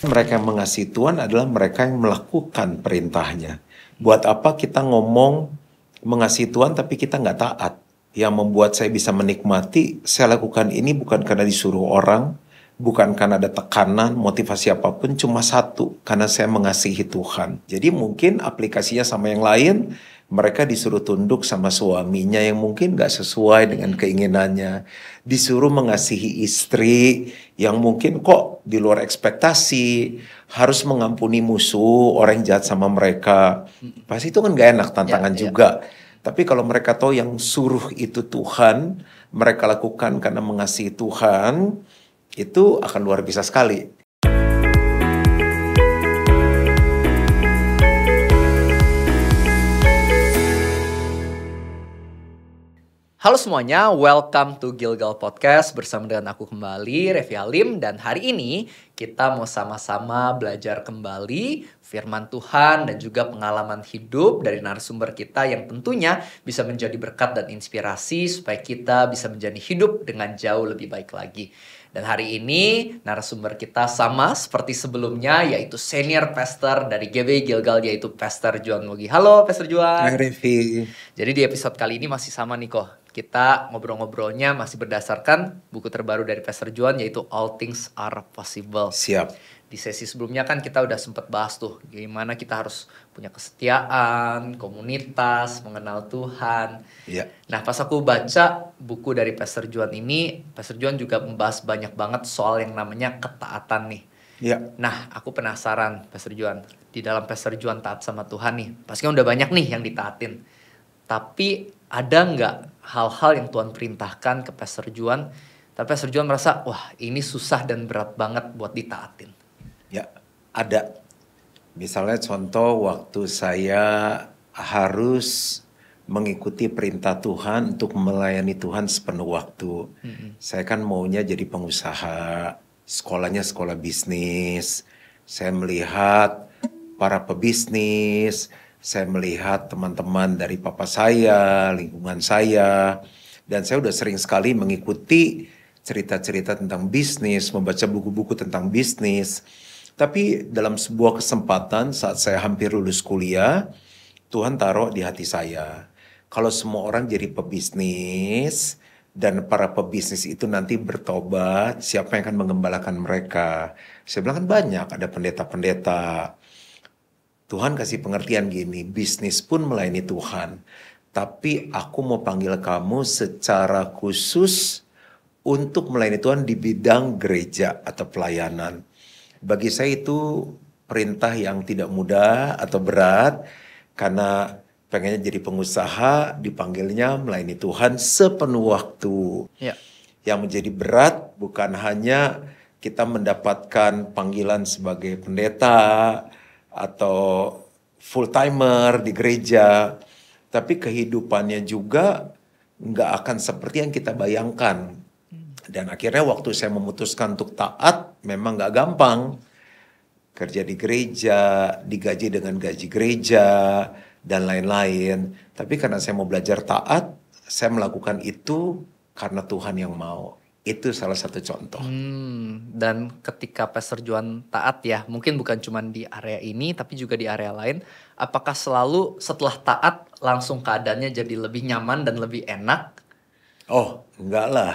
Mereka yang mengasihi Tuhan adalah mereka yang melakukan perintahnya. Buat apa kita ngomong mengasihi Tuhan tapi kita nggak taat? Yang membuat saya bisa menikmati, saya lakukan ini bukan karena disuruh orang, bukan karena ada tekanan, motivasi apapun, cuma satu, karena saya mengasihi Tuhan. Jadi mungkin aplikasinya sama yang lain, mereka disuruh tunduk sama suaminya yang mungkin gak sesuai dengan keinginannya. Disuruh mengasihi istri yang mungkin kok di luar ekspektasi, harus mengampuni musuh, orang yang jahat sama mereka. Pasti itu kan gak enak, tantangan juga. Tapi kalau mereka tahu yang suruh itu Tuhan, mereka lakukan karena mengasihi Tuhan, itu akan luar biasa sekali. Halo semuanya, welcome to Gilgal Podcast bersama dengan aku kembali, Revi Halim. Dan hari ini kita mau sama-sama belajar kembali firman Tuhan dan juga pengalaman hidup dari narasumber kita yang tentunya bisa menjadi berkat dan inspirasi supaya kita bisa menjadi hidup dengan jauh lebih baik lagi. Dan hari ini narasumber kita sama seperti sebelumnya, yaitu senior pastor dari GB Gilgal, yaitu Pastor Juan Mogi. Halo Pastor Juan. Hai Revi. Jadi di episode kali ini masih sama nih kok. Kita ngobrol-ngobrolnya masih berdasarkan buku terbaru dari Pastor Juan, yaitu All Things Are Possible. Siap. Di sesi sebelumnya kan kita udah sempat bahas tuh gimana kita harus punya kesetiaan, komunitas, mengenal Tuhan. Ya. Nah pas aku baca buku dari Pastor Juan ini, Pastor Juan juga membahas banyak banget soal yang namanya ketaatan nih. Ya. Nah aku penasaran Pastor Juan, di dalam Pastor Juan taat sama Tuhan nih, pasti kan udah banyak nih yang ditaatin. Tapi ada nggak hal-hal yang Tuhan perintahkan ke Pastor Juan, tapi Pastor Juan merasa wah ini susah dan berat banget buat ditaatin? Ya, ada. Misalnya contoh waktu saya harus mengikuti perintah Tuhan untuk melayani Tuhan sepenuh waktu. Saya kan maunya jadi pengusaha, sekolahnya sekolah bisnis. Saya melihat para pebisnis, saya melihat teman-teman dari papa saya, lingkungan saya. Dan saya udah sering sekali mengikuti cerita-cerita tentang bisnis, membaca buku-buku tentang bisnis. Tapi dalam sebuah kesempatan saat saya hampir lulus kuliah, Tuhan taruh di hati saya. Kalau semua orang jadi pebisnis dan para pebisnis itu nanti bertobat, siapa yang akan mengembalakan mereka? Saya bilang kan banyak, ada pendeta-pendeta. Tuhan kasih pengertian gini, bisnis pun melayani Tuhan. Tapi aku mau panggil kamu secara khusus untuk melayani Tuhan di bidang gereja atau pelayanan. Bagi saya itu perintah yang tidak mudah atau berat, karena pengennya jadi pengusaha, dipanggilnya melayani Tuhan sepenuh waktu. Ya. Yang menjadi berat bukan hanya kita mendapatkan panggilan sebagai pendeta atau full timer di gereja, tapi kehidupannya juga nggak akan seperti yang kita bayangkan. Dan akhirnya waktu saya memutuskan untuk taat, memang gak gampang. Kerja di gereja, digaji dengan gaji gereja, dan lain-lain. Tapi karena saya mau belajar taat, saya melakukan itu karena Tuhan yang mau. Itu salah satu contoh. Dan ketika Pastor Juan taat ya, mungkin bukan cuma di area ini, tapi juga di area lain. Apakah selalu setelah taat, langsung keadaannya jadi lebih nyaman dan lebih enak? Oh, enggak lah.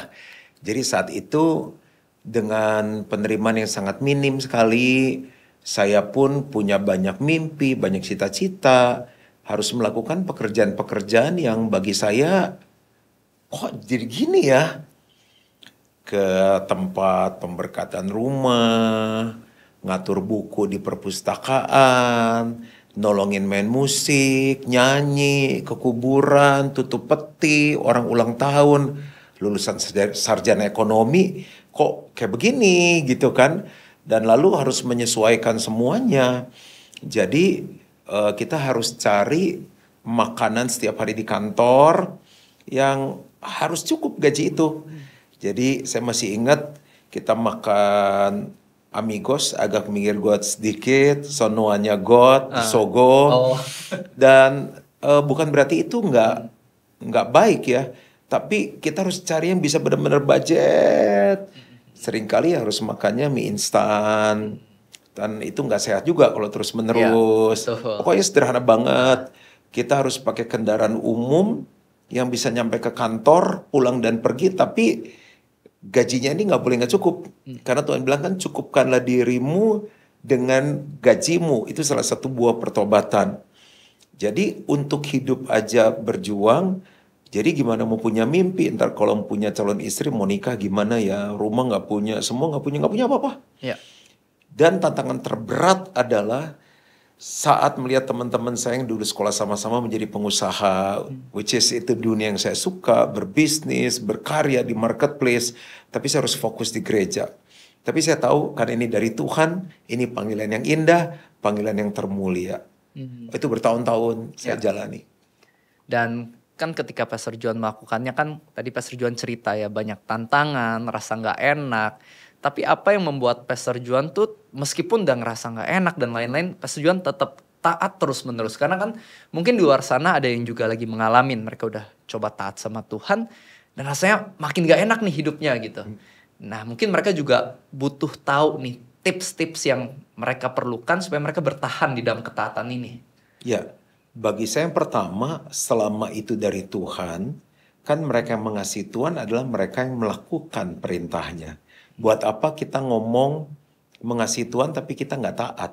Jadi saat itu dengan penerimaan yang sangat minim sekali, saya pun punya banyak mimpi, banyak cita-cita, harus melakukan pekerjaan-pekerjaan yang bagi saya, kok jadi gini ya? Ke tempat pemberkatan rumah, ngatur buku di perpustakaan, nolongin main musik, nyanyi, ke kuburan, tutup peti, orang ulang tahun. Lulusan sarjana ekonomi kok kayak begini gitu kan, dan lalu harus menyesuaikan semuanya. Jadi kita harus cari makanan setiap hari di kantor yang harus cukup gaji itu. Jadi saya masih ingat kita makan Amigos agak minggir got sedikit, sonoanya got, sogo, dan bukan berarti itu nggak baik ya. Tapi kita harus cari yang bisa benar-benar budget. Seringkali harus makannya mie instan. Dan itu nggak sehat juga kalau Iya, terus-menerus. betul. Pokoknya sederhana banget. Kita harus pakai kendaraan umum yang bisa nyampe ke kantor, pulang dan pergi, tapi gajinya ini nggak boleh nggak cukup. Karena Tuhan bilang kan cukupkanlah dirimu dengan gajimu. Itu salah satu buah pertobatan. Jadi untuk hidup aja berjuang. Jadi gimana mau punya mimpi? Ntar kalau punya calon istri mau nikah gimana ya? Rumah nggak punya, semua nggak punya apa-apa. Ya, Dan tantangan terberat adalah saat melihat teman-teman saya yang dulu sekolah sama-sama menjadi pengusaha, which is itu dunia yang saya suka, berbisnis, berkarya di marketplace, tapi saya harus fokus di gereja. Tapi saya tahu karena ini dari Tuhan, ini panggilan yang indah, panggilan yang termulia. Itu bertahun-tahun saya Ya. jalani. Dan kan ketika Pastor John melakukannya kan tadi Pastor John cerita ya banyak tantangan, rasa nggak enak. Tapi apa yang membuat Pastor John tuh meskipun udah ngerasa nggak enak dan lain-lain, Pastor John tetap taat terus-menerus. Karena kan mungkin di luar sana ada yang juga lagi mengalami, mereka udah coba taat sama Tuhan dan rasanya makin nggak enak nih hidupnya gitu. Nah mungkin mereka juga butuh tahu nih tips-tips yang mereka perlukan supaya mereka bertahan di dalam ketaatan ini. Ya, bagi saya yang pertama, selama itu dari Tuhan, kan mereka yang mengasihi Tuhan adalah mereka yang melakukan perintahnya. Buat apa kita ngomong mengasihi Tuhan tapi kita nggak taat?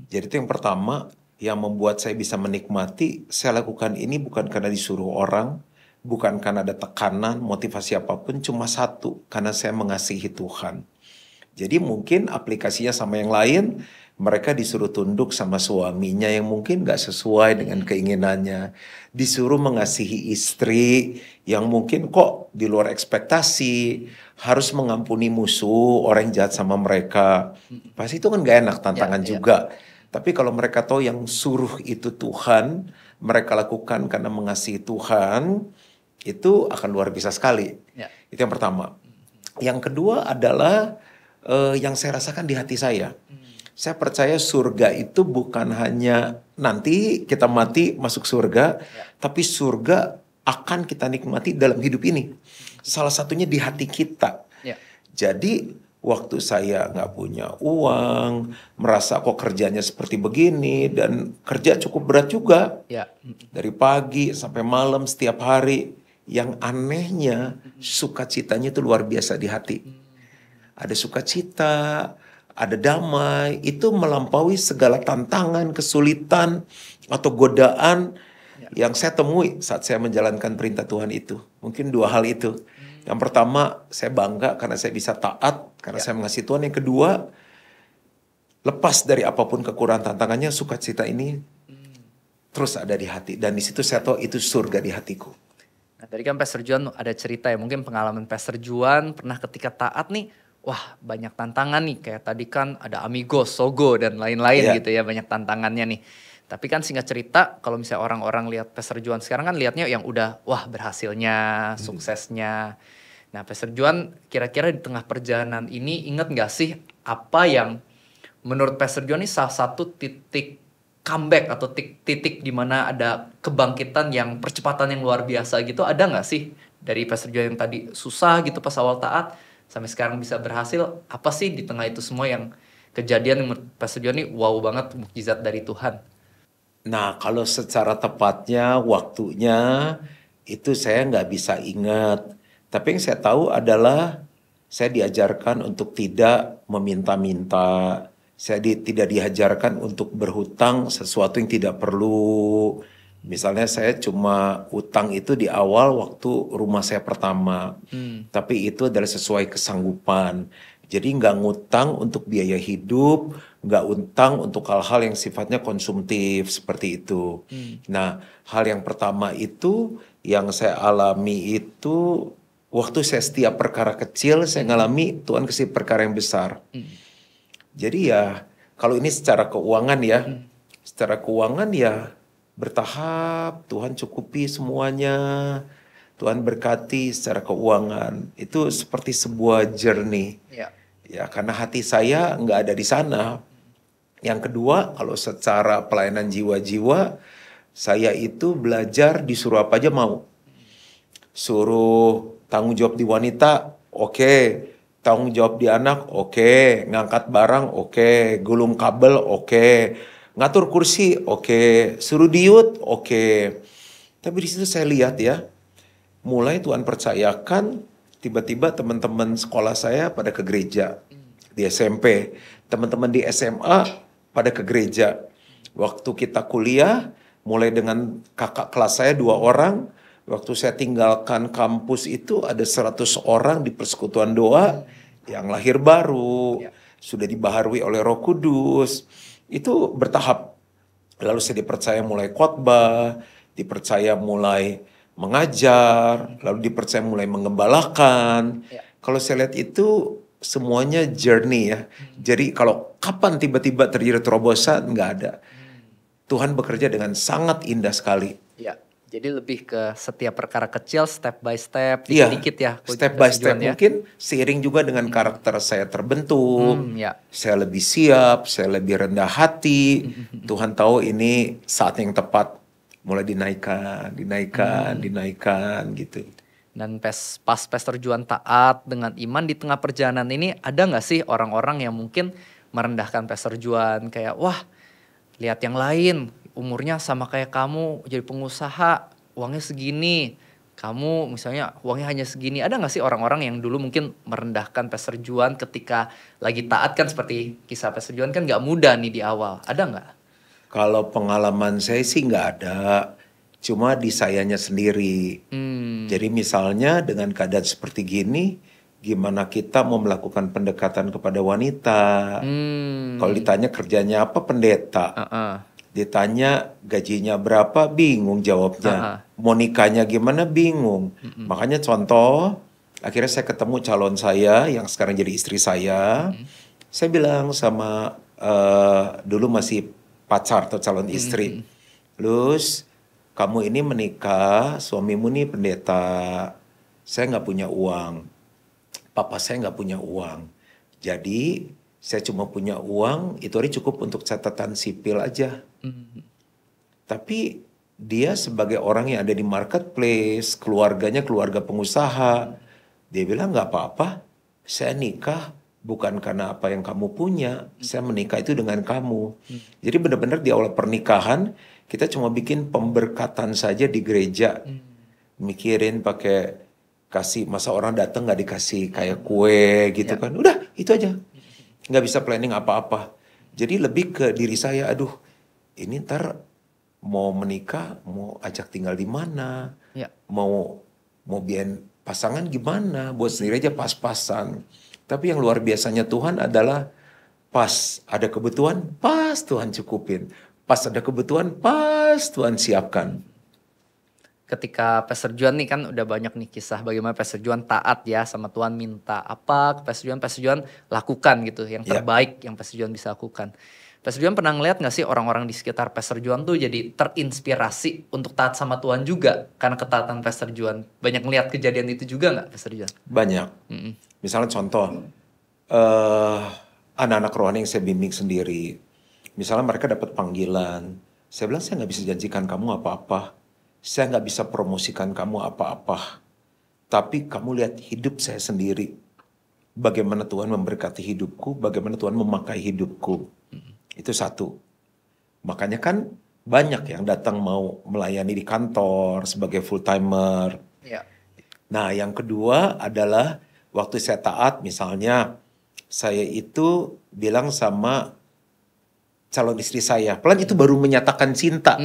Jadi itu yang pertama yang membuat saya bisa menikmati, saya lakukan ini bukan karena disuruh orang, bukan karena ada tekanan, motivasi apapun, cuma satu, karena saya mengasihi Tuhan. Jadi mungkin aplikasinya sama yang lain, mereka disuruh tunduk sama suaminya yang mungkin gak sesuai dengan keinginannya. Disuruh mengasihi istri yang mungkin kok di luar ekspektasi, harus mengampuni musuh, orang yang jahat sama mereka. Pasti itu kan gak enak, tantangan Ya. juga. Tapi kalau mereka tahu yang suruh itu Tuhan, mereka lakukan karena mengasihi Tuhan, itu akan luar biasa sekali. Ya. Itu yang pertama. Yang kedua adalah yang saya rasakan di hati saya. Saya percaya surga itu bukan hanya nanti kita mati masuk surga, tapi surga akan kita nikmati dalam hidup ini. Salah satunya di hati kita. Ya. Jadi waktu saya nggak punya uang, merasa kok kerjanya seperti begini, dan kerja cukup berat juga. Ya. Dari pagi sampai malam setiap hari. Yang anehnya sukacitanya itu luar biasa di hati. Ada sukacita, ada damai, itu melampaui segala tantangan, kesulitan, atau godaan yang saya temui saat saya menjalankan perintah Tuhan itu. Mungkin dua hal itu. Yang pertama, saya bangga karena saya bisa taat, karena saya mengasihi Tuhan. Yang kedua, lepas dari apapun kekurangan tantangannya, sukacita ini terus ada di hati. Dan di situ saya tahu itu surga di hatiku. Nah tadi kan Pastor Juan ada cerita ya, mungkin pengalaman Pastor Juan pernah ketika taat nih, wah banyak tantangan nih, kayak tadi kan ada Amigos, Sogo dan lain-lain gitu ya, banyak tantangannya nih. Tapi kan singkat cerita, kalau misalnya orang-orang lihat Pastor Juan sekarang kan lihatnya yang udah, wah berhasilnya, suksesnya. Nah Pastor Juan kira-kira di tengah perjalanan ini ingat gak sih apa yang menurut Pastor Juan ini salah satu titik comeback atau titik di mana ada kebangkitan yang percepatan yang luar biasa gitu, ada nggak sih dari Pastor John yang tadi susah gitu pas awal taat sampai sekarang bisa berhasil? Apa sih di tengah itu semua yang kejadian yang menurut Pastor John ini wow banget, mukjizat dari Tuhan? Nah, kalau secara tepatnya waktunya itu saya nggak bisa ingat. Tapi yang saya tahu adalah saya diajarkan untuk tidak meminta-minta. Saya tidak diajarkan untuk berhutang sesuatu yang tidak perlu. Misalnya saya cuma utang itu di awal waktu rumah saya pertama. Tapi itu adalah sesuai kesanggupan. Jadi nggak ngutang untuk biaya hidup, nggak utang untuk hal-hal yang sifatnya konsumtif seperti itu. Nah, hal yang pertama itu yang saya alami itu waktu saya setiap perkara kecil saya ngalami Tuhan kasih perkara yang besar. Jadi ya kalau ini secara keuangan ya, secara keuangan ya bertahap, Tuhan cukupi semuanya, Tuhan berkati secara keuangan. Itu seperti sebuah journey. Ya karena hati saya nggak ada di sana. Yang kedua, kalau secara pelayanan jiwa-jiwa, saya itu belajar disuruh apa aja mau. Suruh tanggung jawab di wanita, oke. tanggung jawab di anak, oke. Ngangkat barang, oke. Gulung kabel, oke. Ngatur kursi, oke. Suruh diut, oke. Tapi di situ saya lihat ya, mulai Tuhan percayakan, tiba-tiba teman-teman sekolah saya pada ke gereja di SMP. Teman-teman di SMA pada ke gereja. Waktu kita kuliah, mulai dengan kakak kelas saya 2 orang, waktu saya tinggalkan kampus itu ada 100 orang di persekutuan doa yang lahir baru, sudah dibaharui oleh Roh Kudus. Itu bertahap. Lalu saya dipercaya mulai khotbah, dipercaya mulai mengajar, lalu dipercaya mulai mengembalakan. Kalau saya lihat itu semuanya journey ya. Jadi kalau kapan tiba-tiba terjadi terobosan, nggak ada. Tuhan bekerja dengan sangat indah sekali. Ya, jadi lebih ke setiap perkara kecil, step by step, Iya, dikit-dikit ya. step by step ya. mungkin seiring juga dengan karakter saya terbentuk. Ya. Saya lebih siap, saya lebih rendah hati. Tuhan tahu ini saat yang tepat. Mulai dinaikkan gitu. Dan pas Pastor Juan taat dengan iman di tengah perjalanan ini, ada nggak sih orang-orang yang mungkin merendahkan Pastor Juan kayak, wah lihat yang lain umurnya sama kayak kamu jadi pengusaha uangnya segini, kamu misalnya uangnya hanya segini. Ada nggak sih orang-orang yang dulu mungkin merendahkan Pastor Juan ketika lagi taat, kan seperti kisah Pastor Juan kan nggak mudah nih di awal, ada nggak? Kalau pengalaman saya sih nggak ada, cuma di sayanya sendiri. Jadi misalnya dengan keadaan seperti gini, gimana kita mau melakukan pendekatan kepada wanita? Kalau ditanya kerjanya apa, pendeta. Ditanya gajinya berapa, bingung jawabnya. Mau nikahnya gimana, bingung. Makanya contoh, akhirnya saya ketemu calon saya yang sekarang jadi istri saya. Saya bilang sama dulu masih pacar atau calon istri, Luz, kamu ini menikah, suamimu ini pendeta, saya nggak punya uang, papa saya nggak punya uang, jadi saya cuma punya uang itu hari cukup untuk catatan sipil aja. Tapi dia sebagai orang yang ada di marketplace, keluarganya keluarga pengusaha, dia bilang nggak apa-apa, saya nikah bukan karena apa yang kamu punya, saya menikah itu dengan kamu. Jadi benar-benar di awal pernikahan kita cuma bikin pemberkatan saja di gereja, mikirin pakai kasih, masa orang datang nggak dikasih kayak kue gitu kan, udah itu aja, nggak bisa planning apa-apa. Jadi lebih ke diri saya, aduh ini ntar mau menikah, mau ajak tinggal di mana, mau biarin pasangan gimana, buat sendiri aja pas-pasan. Tapi yang luar biasanya Tuhan adalah pas ada kebutuhan, pas Tuhan cukupin. Pas ada kebutuhan, pas Tuhan siapkan. Ketika Pastor Juan nih kan udah banyak nih kisah bagaimana Pastor Juan taat ya sama Tuhan, minta apa ke Pastor Juan lakukan gitu. Yang terbaik yang Pastor Juan bisa lakukan. Pastor Juan pernah ngeliat gak sih orang-orang di sekitar Pastor Juan tuh jadi terinspirasi untuk taat sama Tuhan juga karena ketaatan Pastor Juan? Banyak ngeliat kejadian itu juga gak Pastor Juan? Banyak. Misalnya contoh, anak-anak rohani yang saya bimbing sendiri. Misalnya mereka dapat panggilan. Saya bilang saya gak bisa janjikan kamu apa-apa. Saya gak bisa promosikan kamu apa-apa. Tapi kamu lihat hidup saya sendiri. Bagaimana Tuhan memberkati hidupku, bagaimana Tuhan memakai hidupku. Itu satu. Makanya kan banyak yang datang mau melayani di kantor sebagai full timer. Nah yang kedua adalah waktu saya taat, misalnya saya itu bilang sama calon istri saya, pelan itu baru menyatakan cinta.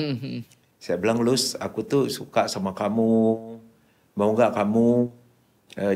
Saya bilang, Luz, aku tuh suka sama kamu, mau gak kamu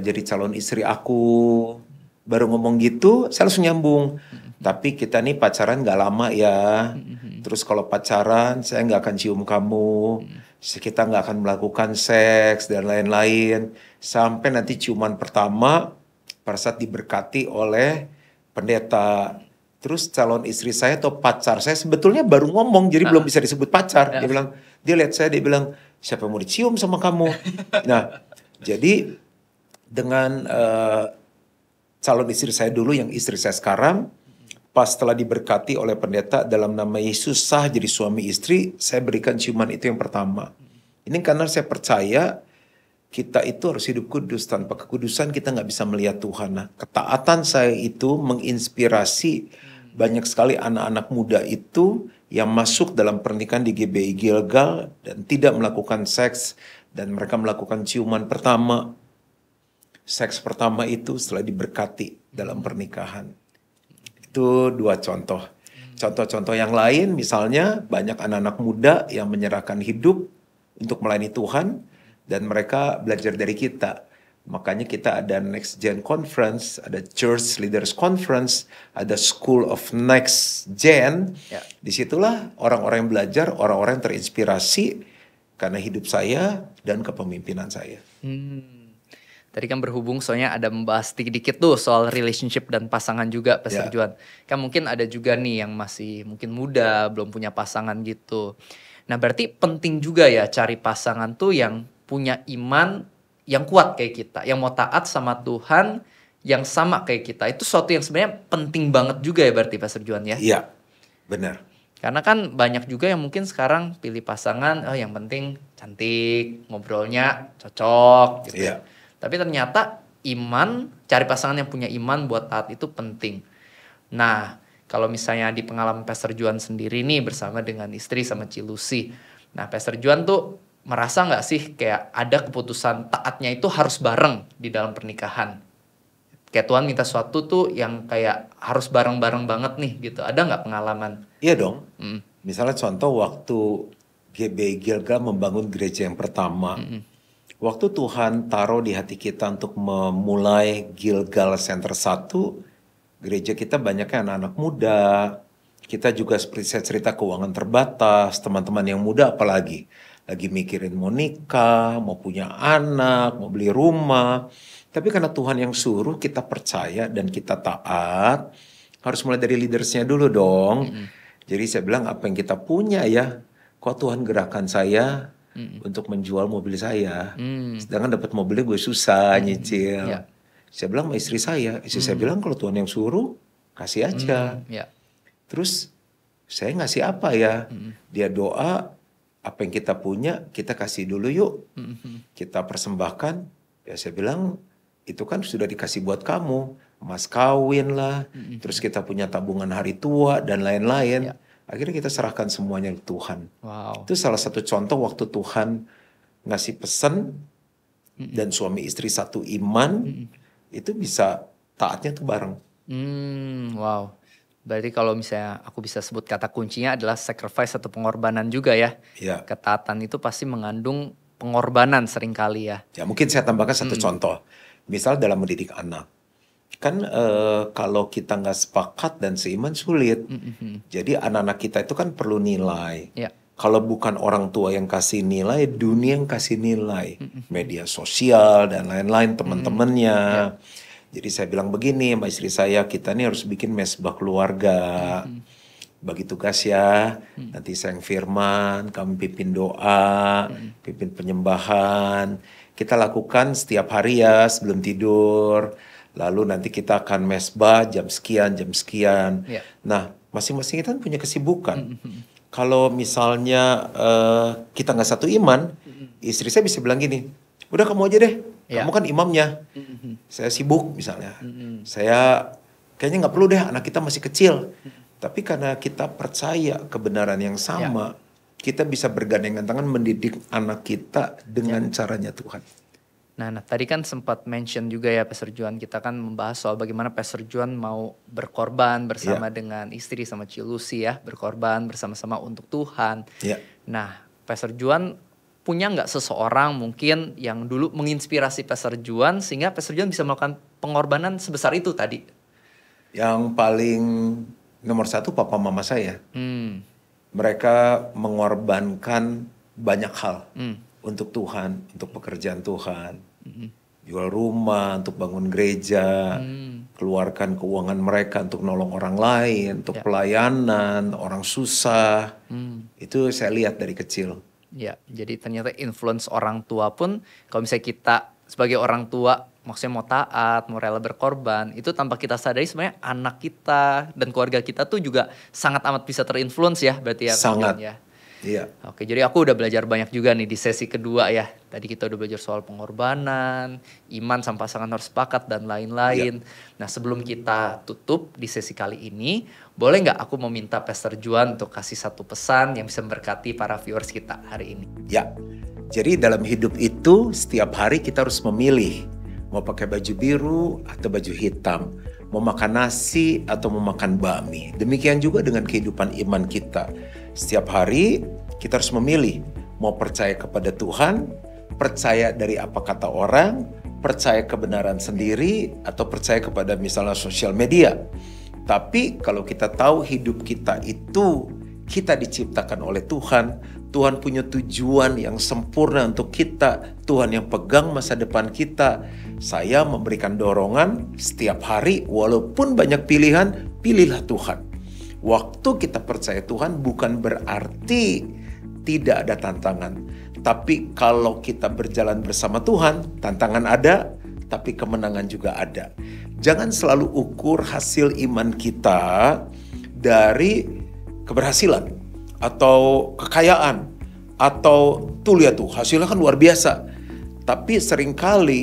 jadi calon istri aku? Baru ngomong gitu, saya langsung nyambung. Tapi kita nih pacaran gak lama ya. Terus kalau pacaran, saya gak akan cium kamu. Kita gak akan melakukan seks dan lain-lain. Sampai nanti ciuman pertama, pada saat diberkati oleh pendeta. Terus calon istri saya atau pacar saya sebetulnya baru ngomong, jadi belum bisa disebut pacar. Dia bilang, dia lihat saya, dia bilang, siapa yang mau dicium sama kamu? Nah, jadi dengan calon istri saya dulu, yang istri saya sekarang, pas setelah diberkati oleh pendeta dalam nama Yesus sah jadi suami istri, saya berikan ciuman itu yang pertama. Ini karena saya percaya kita itu harus hidup kudus. Tanpa kekudusan kita nggak bisa melihat Tuhan. Nah, ketaatan saya itu menginspirasi banyak sekali anak-anak muda itu yang masuk dalam pernikahan di GBI Gilgal dan tidak melakukan seks, dan mereka melakukan ciuman pertama. Seks pertama itu setelah diberkati dalam pernikahan. Itu 2 contoh. Contoh-contoh yang lain misalnya banyak anak-anak muda yang menyerahkan hidup untuk melayani Tuhan dan mereka belajar dari kita. Makanya kita ada Next Gen Conference, ada Church Leaders Conference, ada School of Next Gen. Ya. Disitulah orang-orang yang belajar, orang-orang yang terinspirasi karena hidup saya dan kepemimpinan saya. Tadi kan berhubung soalnya ada membahas dikit-dikit tuh soal relationship dan pasangan juga, Pastor Juan. Kan mungkin ada juga nih yang masih mungkin muda, belum punya pasangan gitu. Nah berarti penting juga ya cari pasangan tuh yang punya iman yang kuat kayak kita, yang mau taat sama Tuhan, yang sama kayak kita. Itu sesuatu yang sebenarnya penting banget juga ya berarti Pastor Juan ya? Iya, benar. Karena kan banyak juga yang mungkin sekarang pilih pasangan, yang penting cantik, ngobrolnya cocok gitu. Iya. Tapi ternyata iman, cari pasangan yang punya iman buat taat itu penting. Nah, kalau misalnya di pengalaman Pastor Juan sendiri nih bersama dengan istri sama Cilusi. Nah, Pastor Juan tuh merasa nggak sih kayak ada keputusan taatnya itu harus bareng di dalam pernikahan? Kayak Tuhan minta sesuatu tuh yang kayak harus bareng-bareng banget nih gitu. Ada nggak pengalaman? Iya dong. Misalnya contoh waktu GBI Gilgal membangun gereja yang pertama. Waktu Tuhan taruh di hati kita untuk memulai Gilgal Center 1, gereja kita banyaknya anak-anak muda. Kita juga seperti saya cerita keuangan terbatas, teman-teman yang muda apalagi. Lagi mikirin mau nikah, mau punya anak, mau beli rumah. Tapi karena Tuhan yang suruh, kita percaya dan kita taat. Harus mulai dari leadersnya dulu dong. Jadi saya bilang apa yang kita punya ya, kok Tuhan gerakan saya untuk menjual mobil saya. Sedangkan dapat mobilnya gue susah nyicil. Ya. Saya bilang sama istri saya bilang kalau Tuhan yang suruh kasih aja. Ya. Terus saya ngasih apa ya? Dia doa, apa yang kita punya kita kasih dulu yuk. Kita persembahkan. Ya saya bilang itu kan sudah dikasih buat kamu. Mas kawin lah. Terus kita punya tabungan hari tua dan lain-lain. Ya. Akhirnya kita serahkan semuanya ke Tuhan. Wow. Itu salah satu contoh waktu Tuhan ngasih pesan dan suami istri satu iman, itu bisa taatnya tuh bareng. Wow. Berarti kalau misalnya aku bisa sebut kata kuncinya adalah sacrifice atau pengorbanan juga ya. Ya. Ketaatan itu pasti mengandung pengorbanan seringkali ya. Ya mungkin saya tambahkan satu contoh. Misal dalam mendidik anak. Kan kalau kita nggak sepakat dan seiman sulit. Jadi anak-anak kita itu kan perlu nilai. Ya. Kalau bukan orang tua yang kasih nilai, dunia yang kasih nilai. Media sosial dan lain-lain, teman-temannya. Jadi saya bilang begini sama istri saya, kita nih harus bikin mesbah keluarga. Bagi tugas ya, nanti saya yang firman, kami pimpin doa, pimpin penyembahan. Kita lakukan setiap hari ya sebelum tidur. Lalu nanti kita akan mesbah jam sekian. Ya. Nah, masing-masing kita kan punya kesibukan. Kalau misalnya kita nggak satu iman, istri saya bisa bilang gini, udah kamu aja deh, kamu kan imamnya. Saya sibuk misalnya. Saya kayaknya nggak perlu deh, anak kita masih kecil. Tapi karena kita percaya kebenaran yang sama, kita bisa bergandengan tangan mendidik anak kita dengan caranya Tuhan. Nah, tadi kan sempat mention juga ya Pastor Juan, kita kan membahas soal bagaimana Pastor Juan mau berkorban bersama dengan istri sama Cilusi ya, berkorban bersama-sama untuk Tuhan. Nah, Pastor Juan punya nggak seseorang mungkin yang dulu menginspirasi Pastor Juan sehingga Pastor Juan bisa melakukan pengorbanan sebesar itu tadi? Yang paling nomor satu papa mama saya. Mereka mengorbankan banyak hal. Untuk Tuhan, untuk pekerjaan Tuhan, jual rumah untuk bangun gereja, keluarkan keuangan mereka untuk nolong orang lain, untuk pelayanan, orang susah, itu saya lihat dari kecil. Ya, jadi ternyata influence orang tua pun, kalau misalnya kita sebagai orang tua, maksudnya mau taat, mau rela berkorban, itu tanpa kita sadari sebenarnya anak kita dan keluarga kita tuh juga sangat amat bisa terinfluence ya, berarti ya. Sangat. Iya. Oke, jadi aku udah belajar banyak juga nih di sesi kedua ya. Tadi kita udah belajar soal pengorbanan, iman sama pasangan harus sepakat, dan lain-lain. Nah, sebelum kita tutup di sesi kali ini, boleh nggak aku meminta Pastor Juan untuk kasih satu pesan yang bisa memberkati para viewers kita hari ini? Ya, jadi dalam hidup itu setiap hari kita harus memilih mau pakai baju biru atau baju hitam, mau makan nasi atau mau makan bakmi. Demikian juga dengan kehidupan iman kita. Setiap hari kita harus memilih mau percaya kepada Tuhan, percaya dari apa kata orang, percaya kebenaran sendiri, atau percaya kepada misalnya sosial media. Tapi kalau kita tahu hidup kita itu kita diciptakan oleh Tuhan, Tuhan punya tujuan yang sempurna untuk kita, Tuhan yang pegang masa depan kita. Saya memberikan dorongan setiap hari, walaupun banyak pilihan, pilihlah Tuhan. Waktu kita percaya Tuhan bukan berarti tidak ada tantangan. Tapi kalau kita berjalan bersama Tuhan, tantangan ada, tapi kemenangan juga ada. Jangan selalu ukur hasil iman kita dari keberhasilan atau kekayaan, atau tuh lihat tuh hasilnya kan luar biasa. Tapi seringkali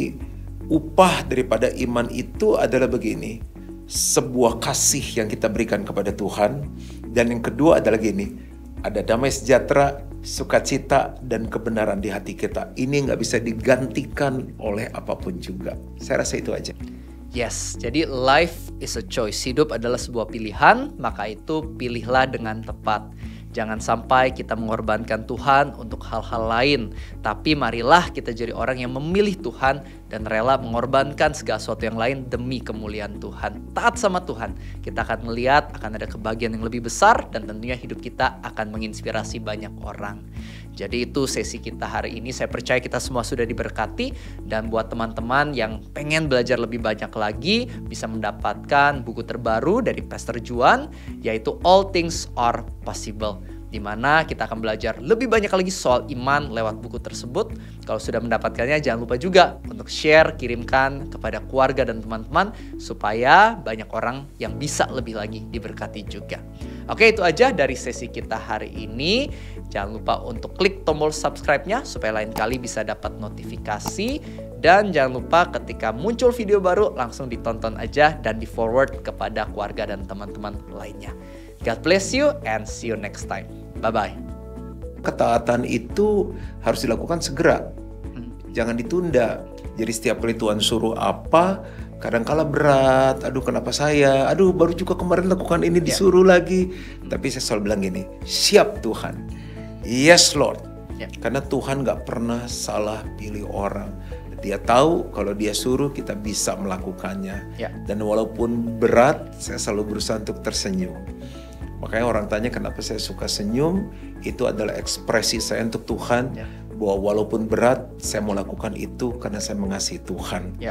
upah daripada iman itu adalah begini, sebuah kasih yang kita berikan kepada Tuhan. Dan yang kedua adalah gini, ada damai sejahtera, sukacita, dan kebenaran di hati kita. Ini nggak bisa digantikan oleh apapun juga. Saya rasa itu aja. Yes, jadi life is a choice. Hidup adalah sebuah pilihan, maka itu pilihlah dengan tepat. Jangan sampai kita mengorbankan Tuhan untuk hal-hal lain. Tapi marilah kita jadi orang yang memilih Tuhan dan rela mengorbankan segala sesuatu yang lain demi kemuliaan Tuhan. Taat sama Tuhan, kita akan melihat akan ada kebahagiaan yang lebih besar, dan tentunya hidup kita akan menginspirasi banyak orang. Jadi itu sesi kita hari ini. Saya percaya kita semua sudah diberkati. Dan buat teman-teman yang pengen belajar lebih banyak lagi, bisa mendapatkan buku terbaru dari Pastor Juan, yaitu All Things Are Possible, di mana kita akan belajar lebih banyak lagi soal iman lewat buku tersebut. Kalau sudah mendapatkannya, jangan lupa juga untuk share, kirimkan kepada keluarga dan teman-teman, supaya banyak orang yang bisa lebih lagi diberkati juga. Oke, itu aja dari sesi kita hari ini. Jangan lupa untuk klik tombol subscribe-nya supaya lain kali bisa dapat notifikasi. Dan jangan lupa ketika muncul video baru, langsung ditonton aja dan di-forward kepada keluarga dan teman-teman lainnya. God bless you and see you next time. Bye-bye. Ketaatan itu harus dilakukan segera. Jangan ditunda. Jadi setiap kali Tuhan suruh apa, kadang-kala berat. Aduh, kenapa saya? Aduh, baru juga kemarin lakukan ini, disuruh lagi. Tapi saya selalu bilang gini, siap Tuhan. Yes Lord. Karena Tuhan gak pernah salah pilih orang. Dia tahu kalau dia suruh kita bisa melakukannya. Dan walaupun berat, saya selalu berusaha untuk tersenyum. Makanya orang tanya kenapa saya suka senyum, itu adalah ekspresi saya untuk Tuhan, bahwa walaupun berat, saya mau lakukan itu karena saya mengasihi Tuhan.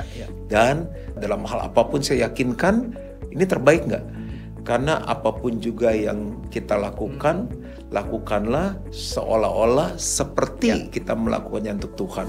Dan dalam hal apapun saya yakinkan, ini terbaik nggak? Karena apapun juga yang kita lakukan, lakukanlah seolah-olah seperti kita melakukannya untuk Tuhan.